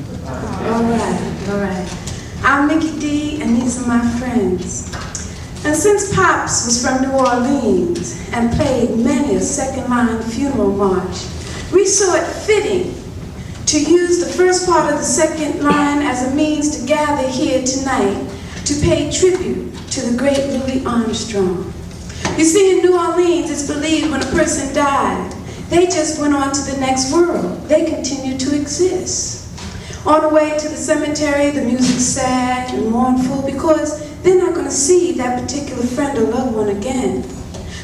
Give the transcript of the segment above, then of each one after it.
All right. I'm Mickey D, and these are my friends. And since Pops was from New Orleans and played many a second-line funeral march, we saw it fitting to use the first part of the second line as a means to gather here tonight to pay tribute to the great Louis Armstrong. You see, in New Orleans, it's believed when a person died, they just went on to the next world. They continued to exist. On the way to the cemetery, the music's sad and mournful because they're not going to see that particular friend or loved one again.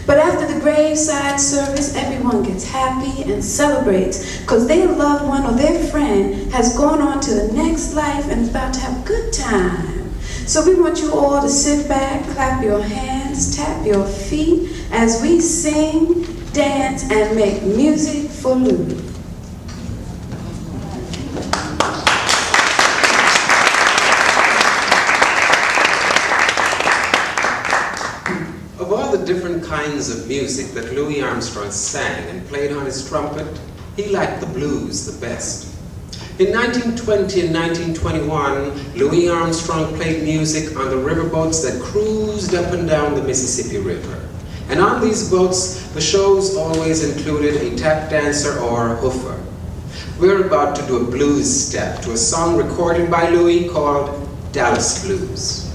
But after the graveside service, everyone gets happy and celebrates because their loved one or their friend has gone on to the next life and is about to have a good time. So we want you all to sit back, clap your hands, tap your feet as we sing, dance, and make music for Louis. Of all the different kinds of music that Louis Armstrong sang and played on his trumpet, he liked the blues the best. In 1920 and 1921, Louis Armstrong played music on the riverboats that cruised up and down the Mississippi River. And on these boats, the shows always included a tap dancer or a hoofer. We're about to do a blues step to a song recorded by Louis called Dallas Blues.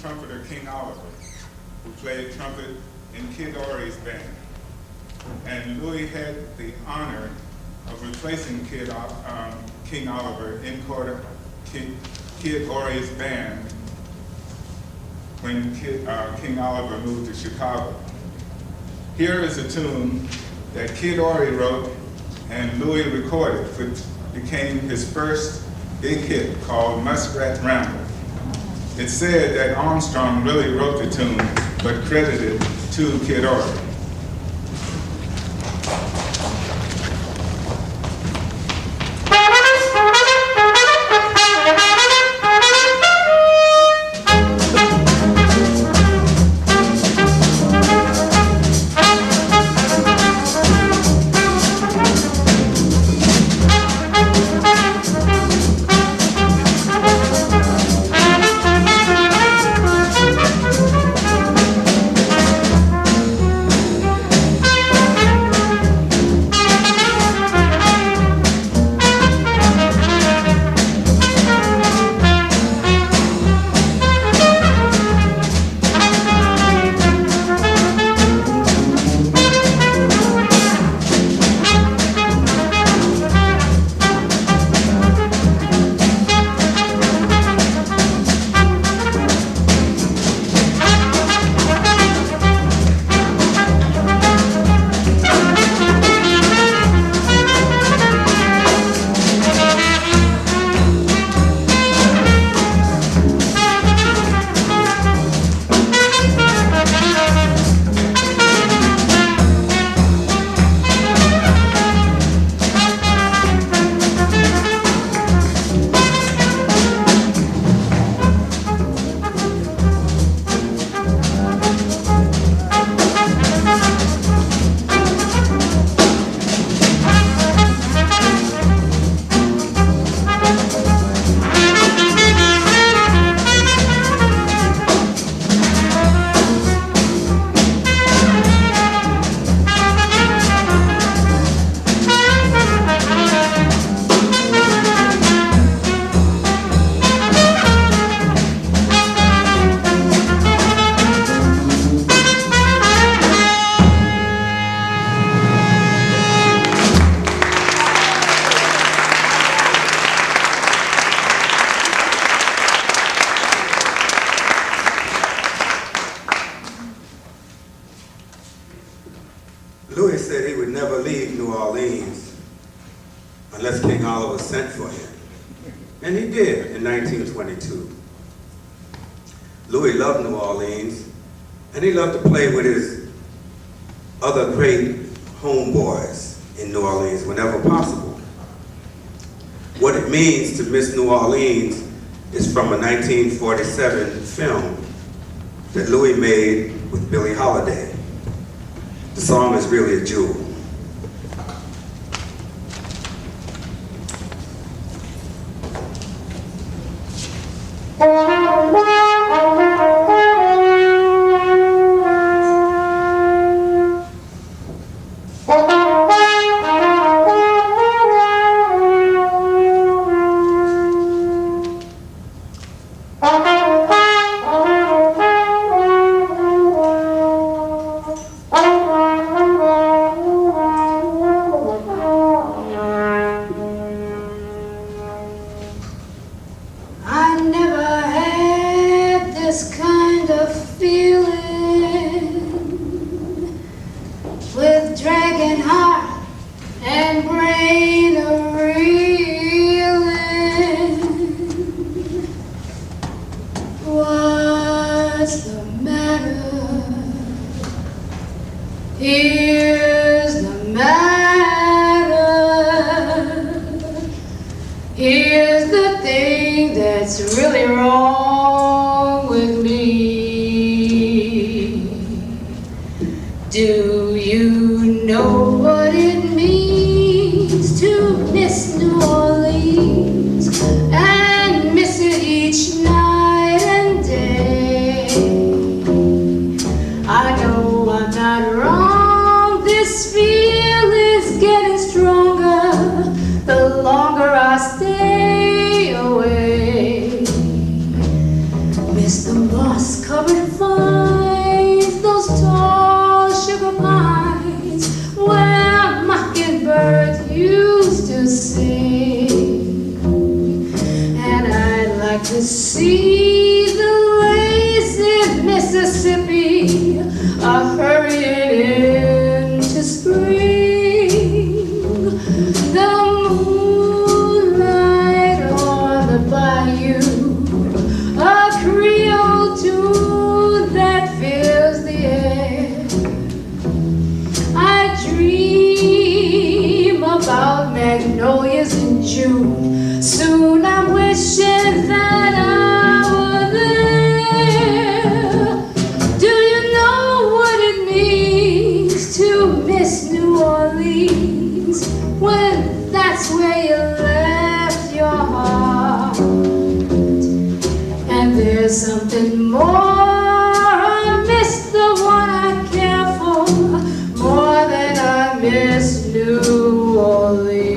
trumpeter King Oliver, who played trumpet in Kid Ory's band. And Louis had the honor of replacing King Oliver in Kid Ory's band when King Oliver moved to Chicago. Here is a tune that Kid Ory wrote and Louis recorded, which became his first big hit, called Muskrat Ramble. It's said that Armstrong really wrote the tune, but credited to Kid Ory. Louis said he would never leave New Orleans unless King Oliver sent for him. And he did in 1922. Louis loved New Orleans, and he loved to play with his other great homeboys in New Orleans whenever possible. What it means to miss New Orleans is from a 1947 film that Louis made with Billie Holiday. The song is really a jewel. Here's the matter. Here's the thing that's really wrong with me. Do you know what it means to miss New Orleans and miss it each night and day? I know I'm not wrong. This feeling's getting stronger the longer I stay away. Mr. Moss is in June. Soon I'm wishing that I were there. Do you know what it means to miss New Orleans when that's where you left your heart? And there's something more. I miss the one I care for more than I miss New Orleans.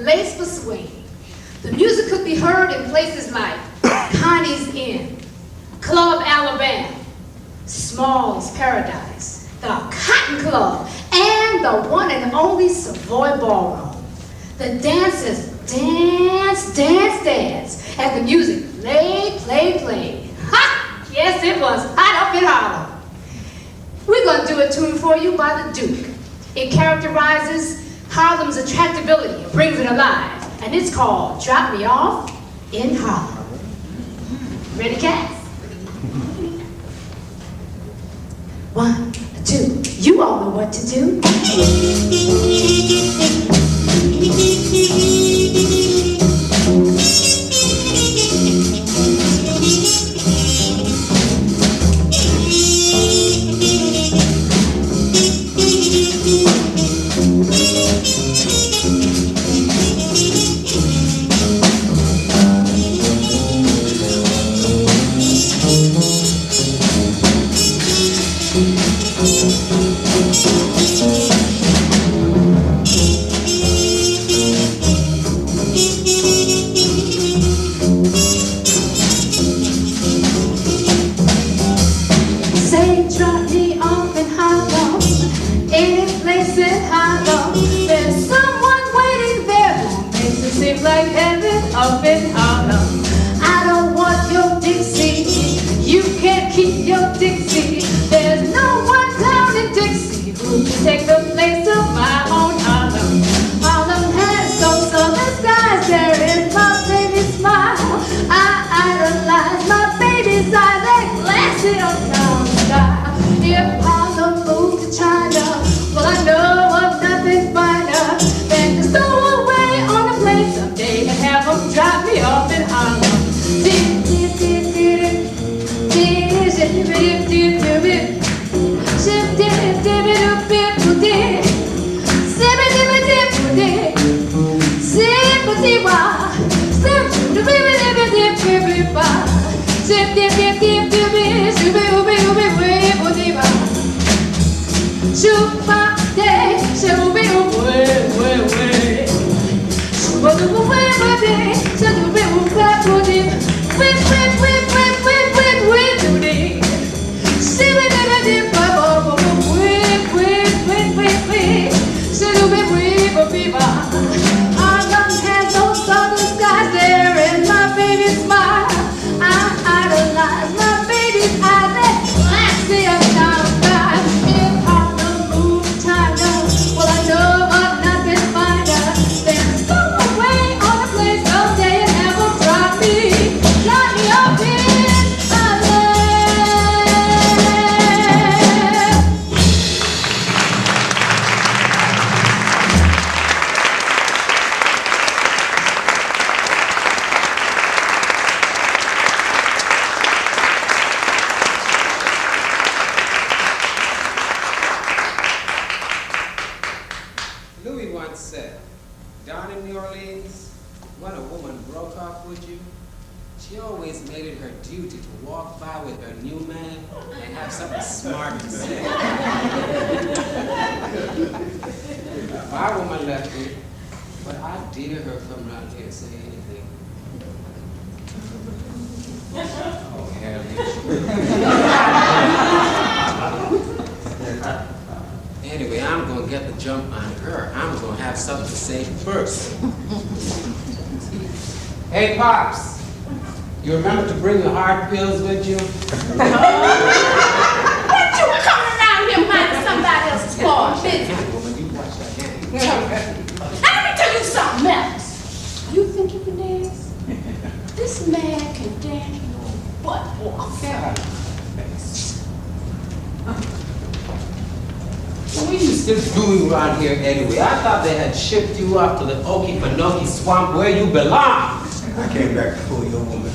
Place for swing. The music could be heard in places like Connie's Inn, Club Alabama, Small's Paradise, the Cotton Club, and the one and only Savoy Ballroom. The dancers dance, dance, dance, and the music play. Ha! Yes, it was hot up in Harlem. We're going to do a tune for you by the Duke. It characterizes Harlem's attractability and brings it alive, and it's called Drop Me Off in Harlem. Ready, cats? 1, 2, you all know what to do. If Harlem moved to China, well, I know of nothing finer than to stow away on a plane someday and have them drop me off in Harlem. Dip, dip, dip, dip, dip, dip, dip, dip, dip, dip. Ship dip dip dip dip dip, sip dip dip dip, sip dip wa, sip dip dip dip dip dip ba, sip dip dip dip dip dip, sip dip dip ba. Shuba day, shuba way, shuba way day, shuba day, whip do day. See we did a dip, Harlem has no southern skies there in my baby's smile. I idolize my baby's eyes that last the other time. If Harlem moved China, well I know of nothing finer than to go away on a plane someday and have them drop me up in Harlem. Louis once said, down in New Orleans, when a woman broke off with you, she always made it her duty to walk by with her new man and have something smart to say. My woman left me, but I dare her come around here and say anything. Oh, hell yeah. Anyway, I'm going to get the jump on her. I'm going to have something to say first. Hey, Pops, you remember to bring your heart pills with you? What you coming around here minding somebody else's car business? Woman, you watch that hand. Now let me tell you something else. You think you can dance? This man can dance your butt off. What are you still doing around here anyway? I thought they had shipped you off to the Okefenokee swamp where you belong. I came back to pull your woman.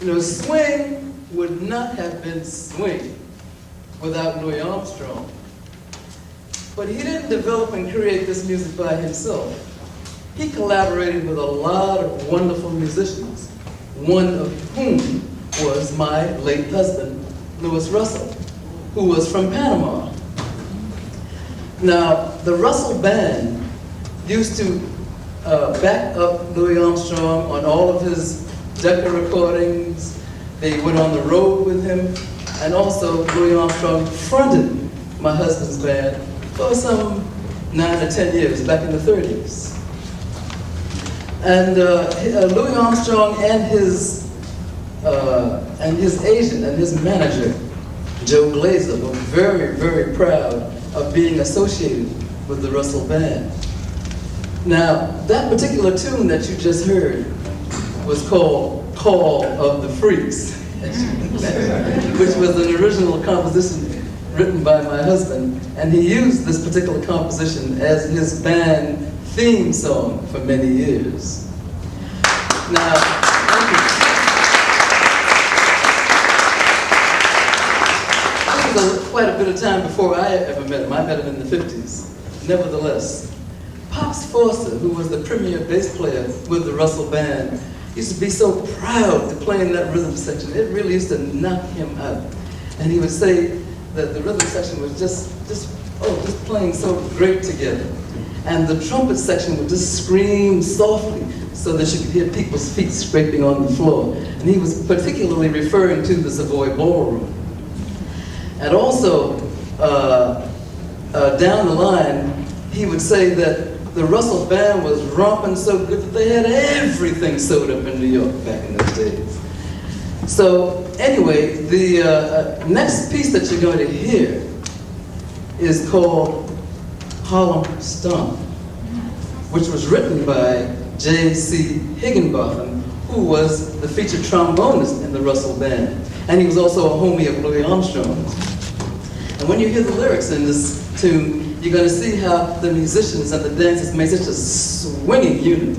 You know, swing would not have been swing without Louis Armstrong. But he didn't develop and create this music by himself. He collaborated with a lot of wonderful musicians, one of whom was my late husband, Louis Russell, who was from Panama. Now, the Russell Band used to back up Louis Armstrong on all of his Decca recordings. They went on the road with him, and also Louis Armstrong fronted my husband's band for some 9 or 10 years, back in the 30s. And Louis Armstrong and his agent and his manager, Joe Glazer, were very, very proud of being associated with the Russell Band. Now, that particular tune that you just heard was called Call of the Freaks, which was an original composition written by my husband, and he used this particular composition as his band theme song for many years. Now, it was quite a bit of time before I ever met him. I met him in the 50s. Nevertheless, Pops Forster, who was the premier bass player with the Russell Band, used to be so proud to play in that rhythm section. It really used to knock him out. And he would say that the rhythm section was just playing so great together. And the trumpet section would just scream softly so that you could hear people's feet scraping on the floor. And he was particularly referring to the Savoy Ballroom. And also, down the line, he would say that the Russell Band was romping so good that they had everything sewed up in New York back in those days. So anyway, the next piece that you're going to hear is called Harlem Stomp, which was written by J.C. Higginbotham, who was the featured trombonist in the Russell Band. And he was also a homie of Louis Armstrong's. And when you hear the lyrics in this tune, you're going to see how the musicians and the dancers made such a swinging unit.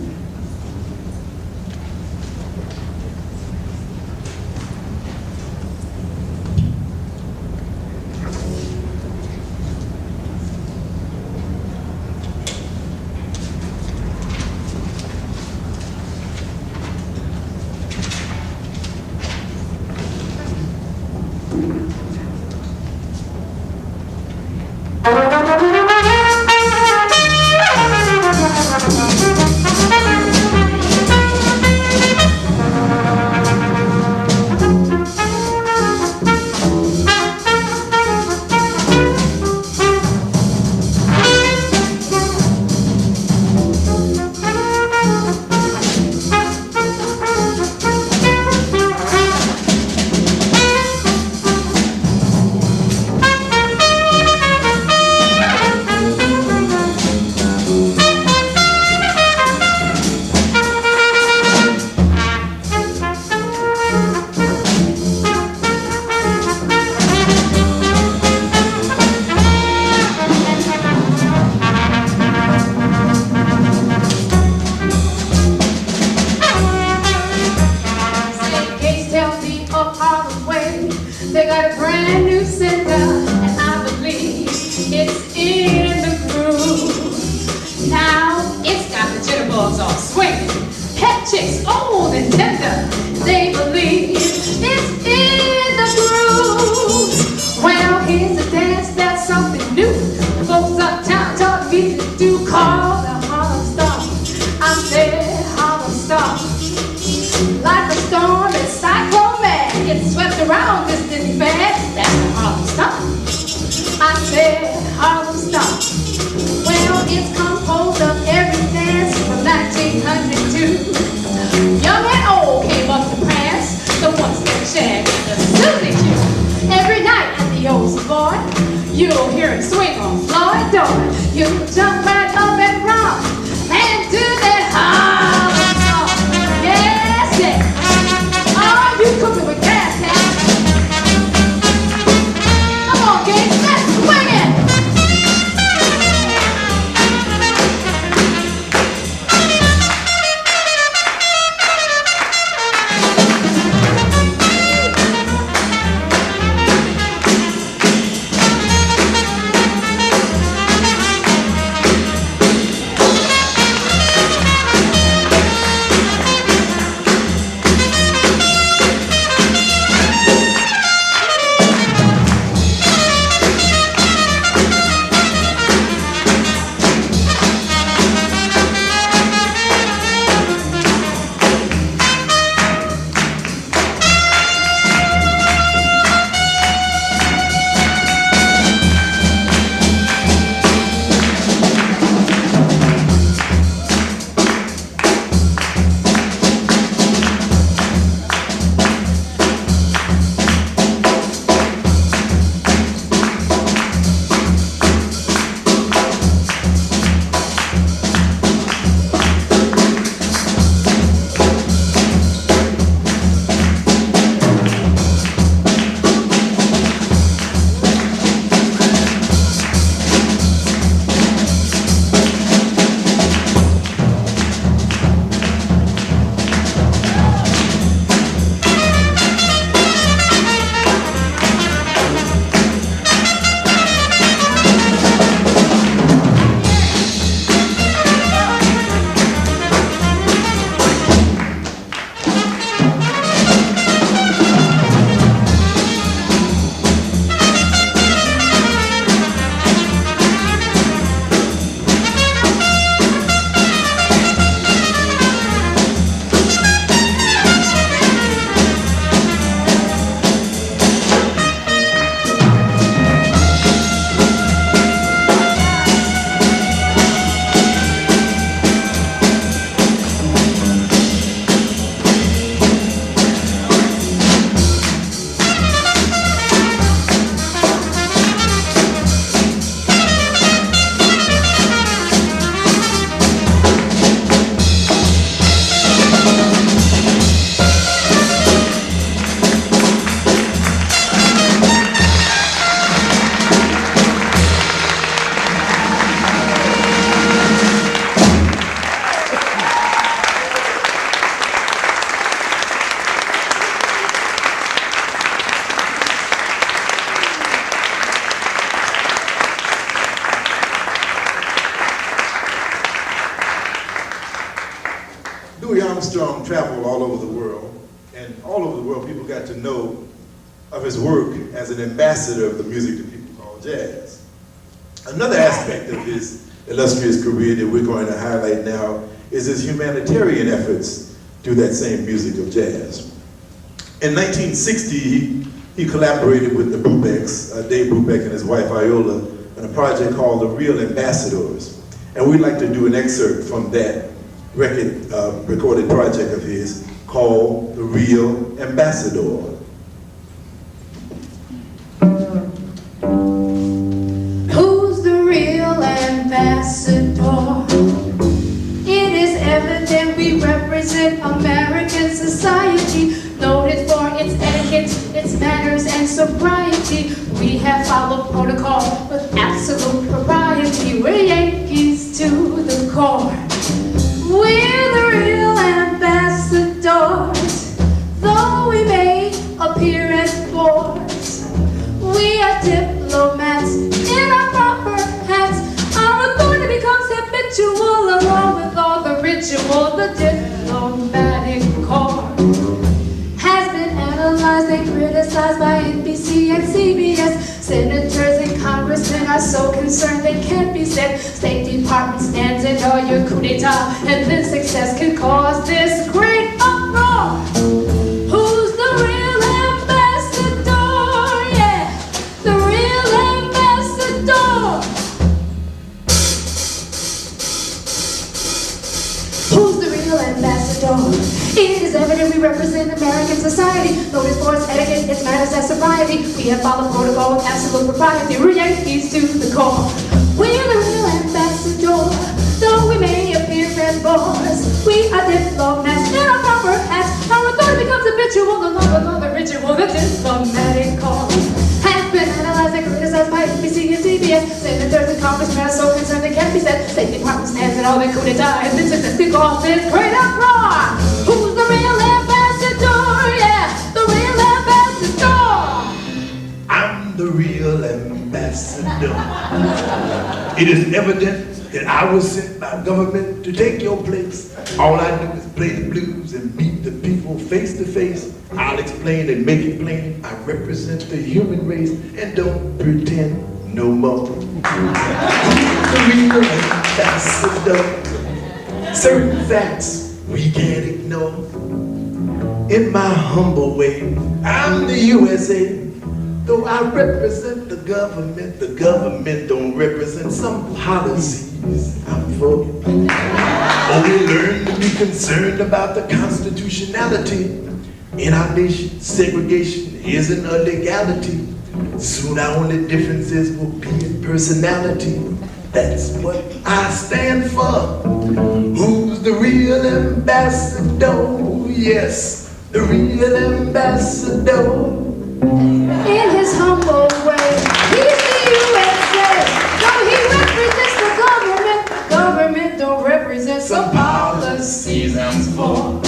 traveled all over the world, and all over the world people got to know of his work as an ambassador of the music that people call jazz. Another aspect of his illustrious career that we're going to highlight now is his humanitarian efforts through that same music of jazz. In 1960, he collaborated with the Brubecks, Dave Brubeck and his wife Iola, on a project called The Real Ambassadors. And we'd like to do an excerpt from that recorded project of his called The Real Ambassador. Who's the real ambassador? It is evident we represent American society, noted for its etiquette, its manners, and sobriety. We have followed protocol with absolute propriety. We're Yankees to the core. We're the real ambassadors, though we may appear as bores. We are diplomats in our proper hats. Our authority becomes habitual along with all the ritual. The diplomatic corps has been analyzed and criticized by NBC and CBS. Senators and congressmen are so concerned they can't be said. State Department stands in all your coup d'etat, and then success can cause this great uproar. Who's the real ambassador? Yeah, the real ambassador. Who's the real ambassador? It is evident we represent American society, noted for its etiquette, its manners, and sobriety. We have followed protocol with absolute propriety. We're Yankees to the core. We're the real ambassador, though we may appear as bores. We are diplomats in our proper hats. Our authority becomes habitual, the love of all the ritual. The diplomatic corps has been analyzed and criticized by NBC and CBS. Senators and congressmen are so concerned they can't be said. State Department stands in all their coup d'etat, and then success can cause this great uproar. Who's the real ambassador? Yeah, the real ambassador. I'm the real ambassador. It is evident that I was sent by government to take your place. All I do is play the blues and meet the people face to face. I'll explain and make it plain. I represent the human race and don't pretend no more. The real ambassador. Certain facts we can't ignore. In my humble way, I'm the USA. Though I represent the government don't represent some policies I'm for. Oh, we learn to be concerned about the constitutionality. In our nation, segregation isn't a legality. Soon our only differences will be in personality. That's what I stand for. Who's the real ambassador? Yes, the real ambassador. In his humble way, he's the USA. Though he represents the government don't represent some policies I'm for.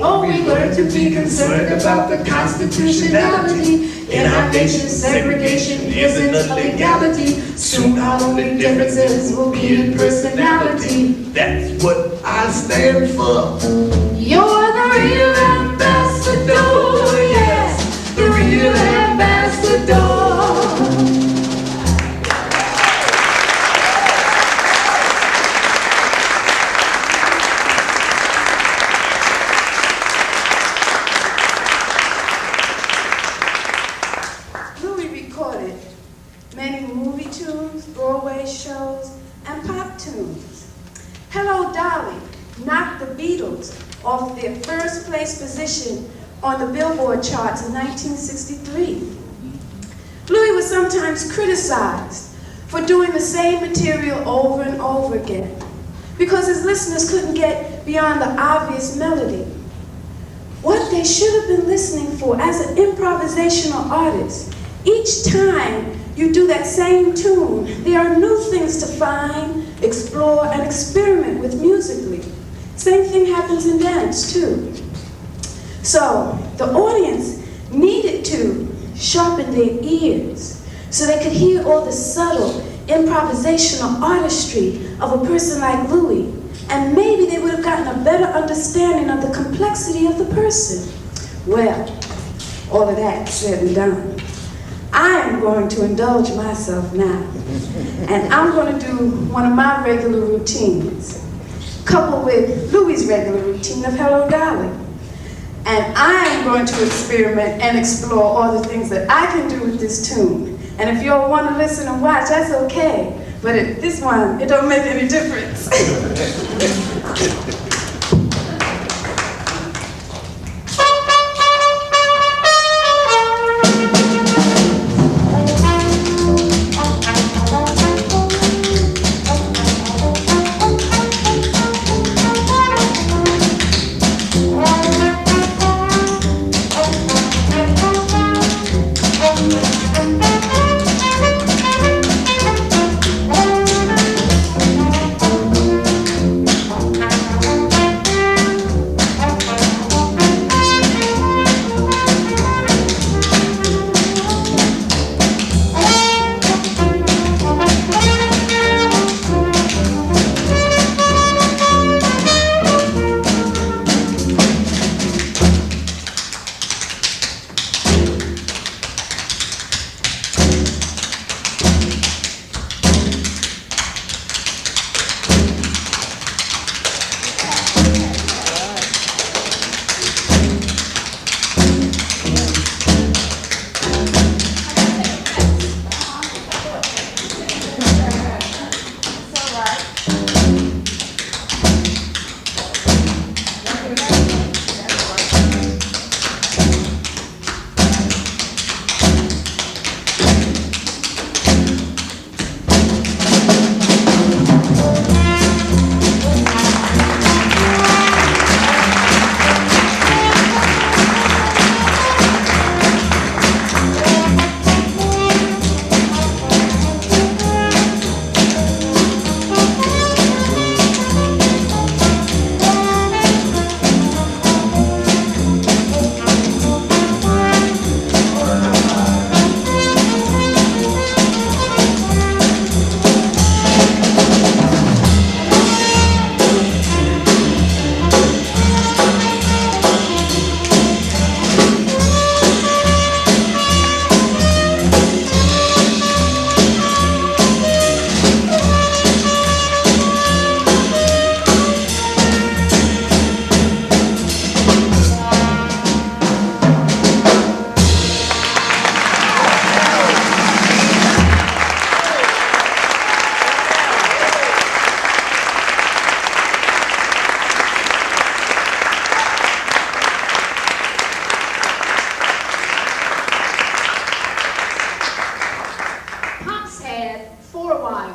Oh, we learn to be concerned about the constitutionality. In our nation, segregation isn't a legality. Soon our only differences will be in personality. That's what I stand for. You're the real ambassador, yes, the real ambassador. many movie tunes, Broadway shows, and pop tunes. Hello, Dolly knocked the Beatles off their first place position on the Billboard charts in 1963. Louis was sometimes criticized for doing the same material over and over again because his listeners couldn't get beyond the obvious melody. What they should have been listening for as an improvisational artist, each time you do that same tune, there are new things to find, explore, and experiment with musically. Same thing happens in dance, too. So the audience needed to sharpen their ears so they could hear all the subtle improvisational artistry of a person like Louis and maybe they would have gotten a better understanding of the complexity of the person. Well, all of that said and done, I am going to indulge myself now, and I'm going to do one of my regular routines, coupled with Louie's regular routine of Hello Dolly. And I am going to experiment and explore all the things that I can do with this tune. And if you all want to listen and watch, that's okay. But this one, it don't make any difference.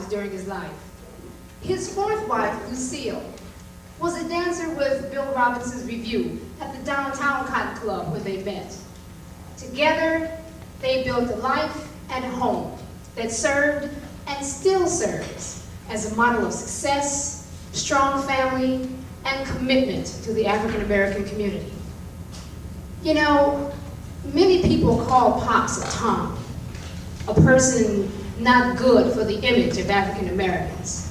During his life. His fourth wife, Lucille, was a dancer with Bill Robinson's review at the downtown Cotton Club where they met. Together, they built a life and a home that served and still serves as a model of success, strong family, and commitment to the African American community. You know, many people call Pops a Tom, a person not good for the image of African Americans.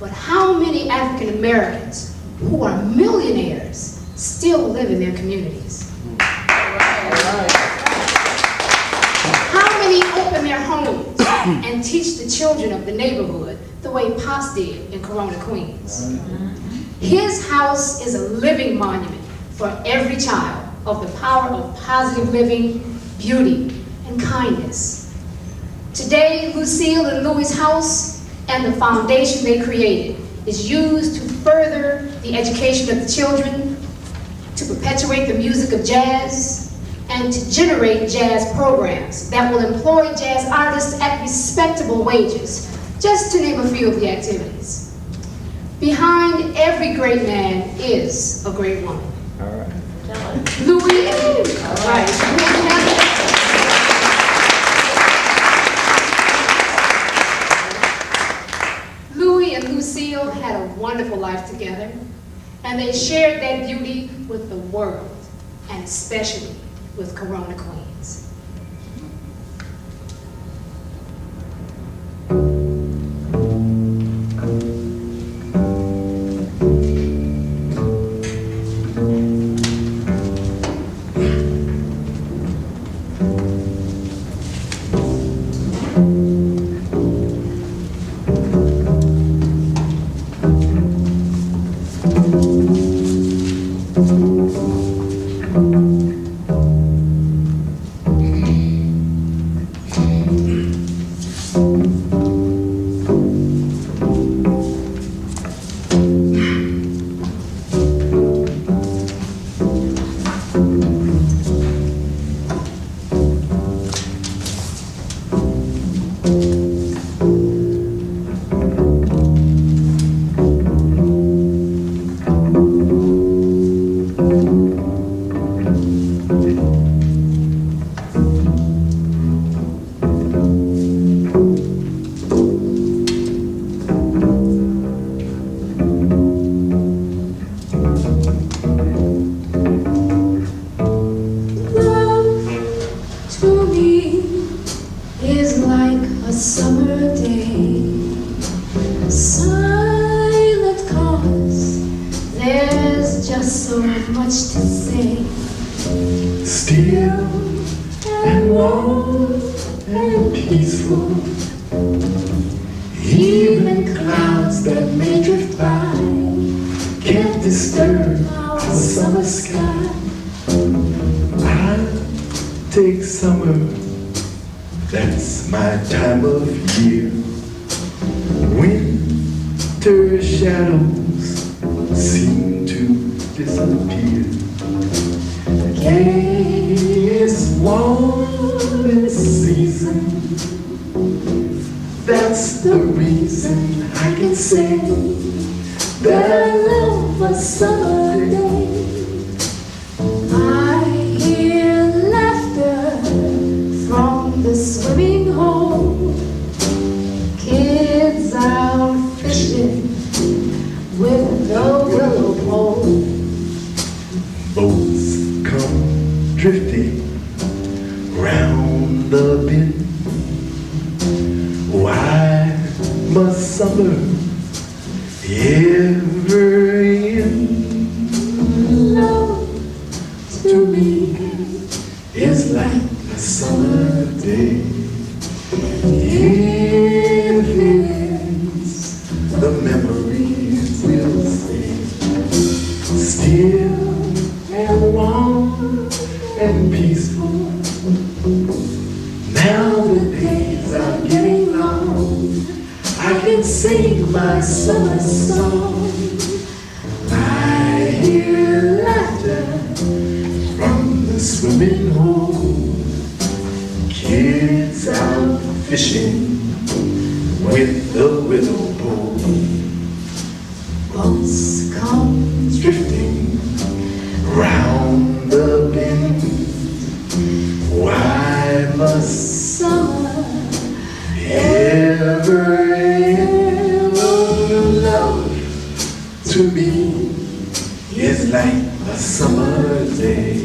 But how many African Americans who are millionaires still live in their communities? How many open their homes and teach the children of the neighborhood the way Pops did in Corona, Queens? His house is a living monument for every child of the power of positive living, beauty, and kindness. Today, Lucille and Louie's house and the foundation they created is used to further the education of the children, to perpetuate the music of jazz, and to generate jazz programs that will employ jazz artists at respectable wages, just to name a few of the activities. Behind every great man is a great woman. All right. Louie and all right. Louie and Lucille had a wonderful life together, and they shared that beauty with the world, and especially with Corona, Queens. say, still and warm and peaceful. Even clouds that may drift by can't disturb our summer sky. I take summer, that's my time of year. Winter shadows seem to disappear. Gayest warmest season, that's the reason I can say that I love a summer day. I hear laughter from the swimming hole. Kids out fishing with the willow pole. Boats come drifting round the bend. Why must summer ever end? Love To me, it's like a summer day. If it ends, the memories will stay. Still and warm and peaceful. Now the days are getting long. I can sing my summer song. I hear laughter from the swimming hole. Kids out fishing with the willow pole. boats come Drifting round the bend. Why must summer. ever end? Love to me is like a summer day.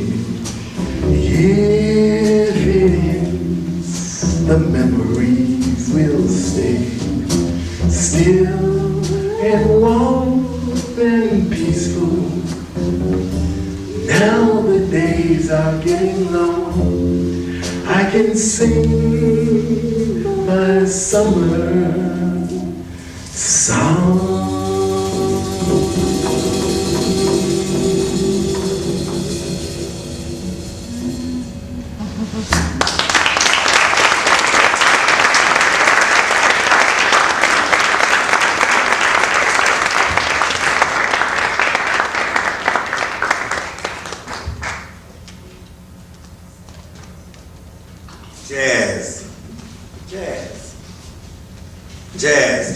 If it ends, the memories will stay. Still and warm and peaceful. Now the days are getting long. I can sing my summer song.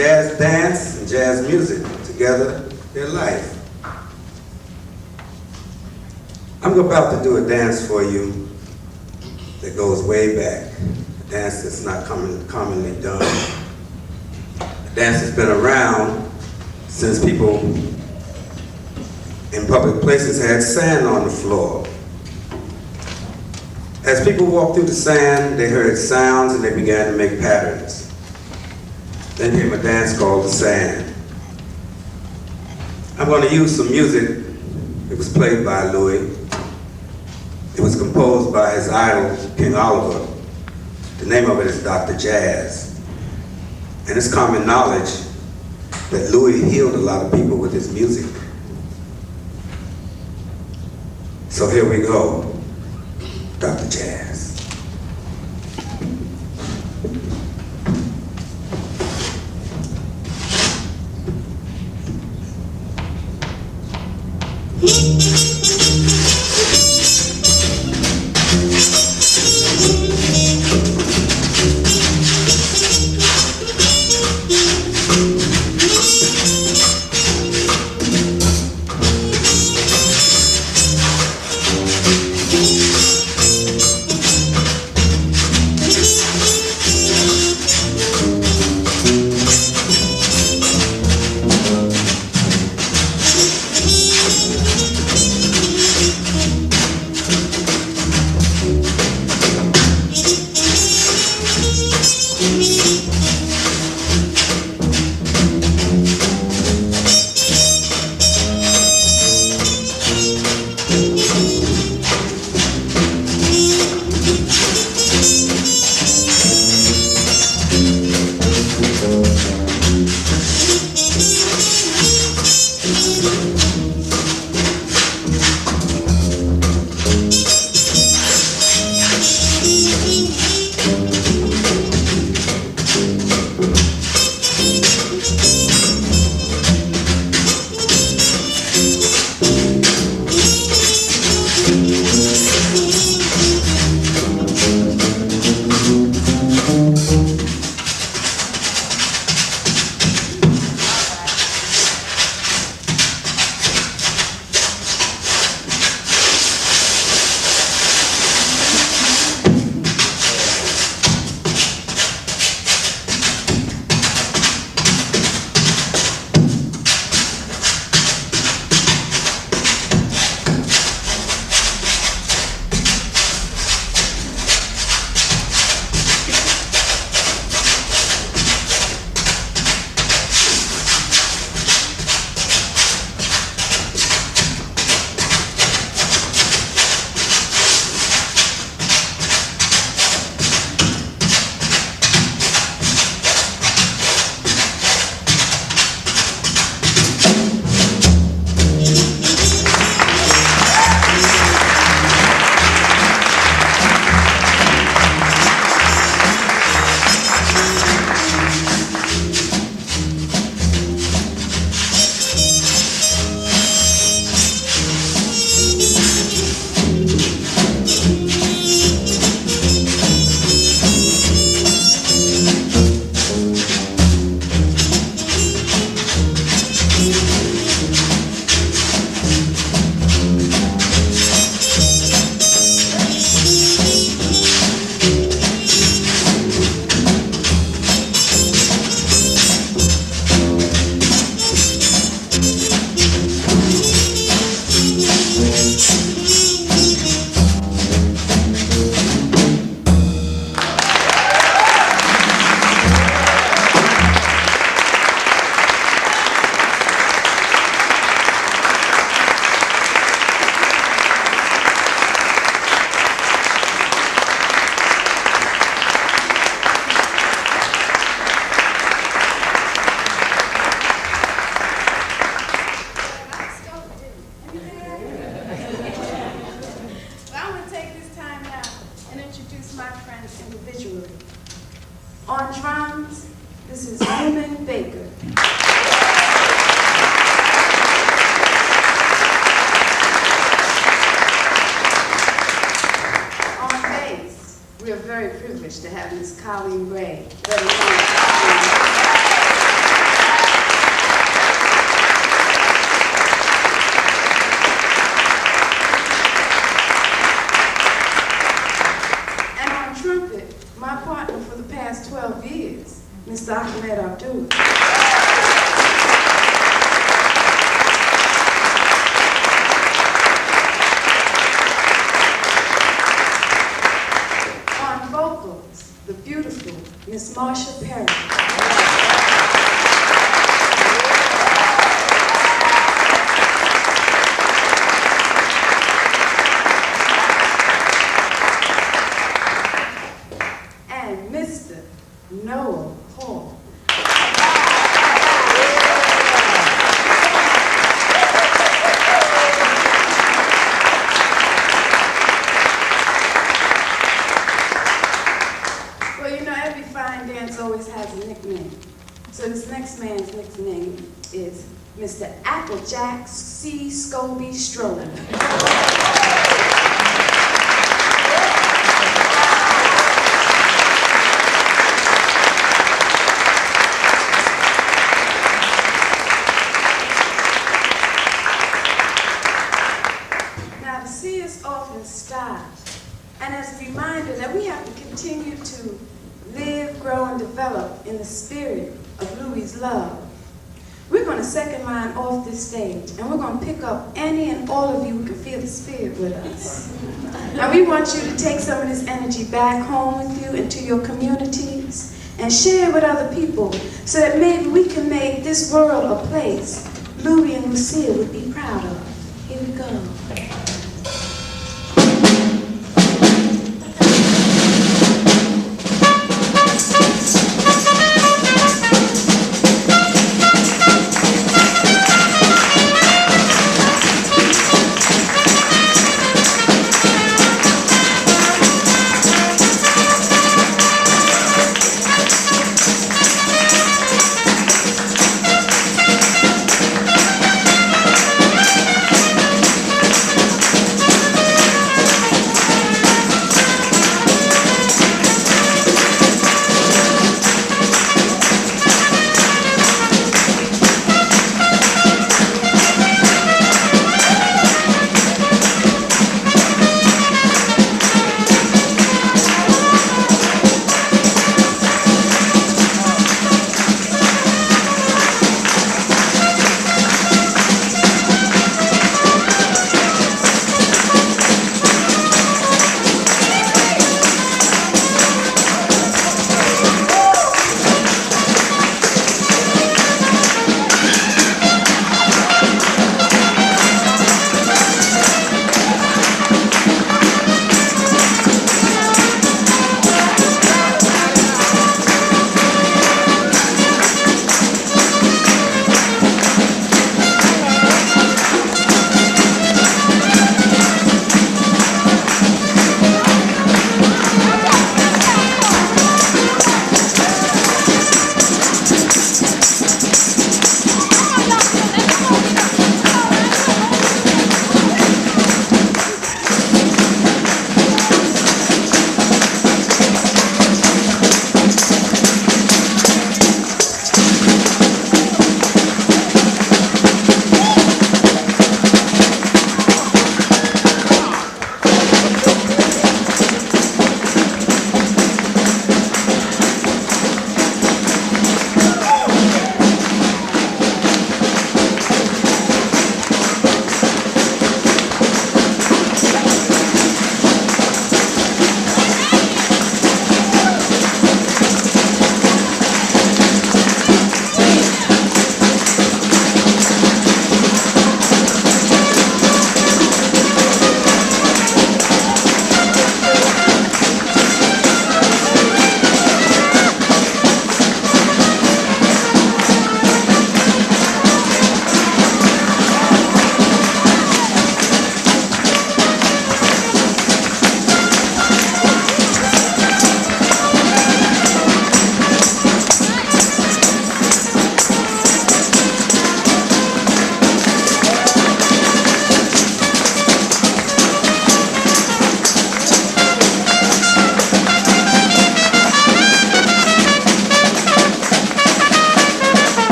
Jazz dance and jazz music together, their life. I'm about to do a dance for you that goes way back, a dance that's not commonly done. A dance that's been around since people in public places had sand on the floor. As people walked through the sand, they heard sounds and they began to make patterns. Then came a dance called the sand. I'm going to use some music. It was played by Louis. It was composed by his idol, King Oliver. The name of it is Dr. Jazz. And it's common knowledge that Louis healed a lot of people with his music. So here we go, Dr. Jazz. On drums, this is Newman Baker. On bass, we are very privileged to have Miss Colleen Ray. And on trumpet, my partner for the past 12 years, Mr. Ahmed Abdul. On vocals, the beautiful Miss Marsha Perry. And Mr. Noah Hall. Well, you know, every fine dance always has a nickname. So this next man's nickname is Mr. Applejack C. Scobie Strolling. Now, to see us off in style, and as a reminder that we have to continue to live, grow, and develop in the spirit of Louis' love, we're going to second line off this stage, and we're going to pick up any and all of you who can feel the spirit with us. And we want you to take some of this energy back home with you into your communities and share it with other people so that maybe we can make this world a place Louis and Lucille would be proud of. Here we go.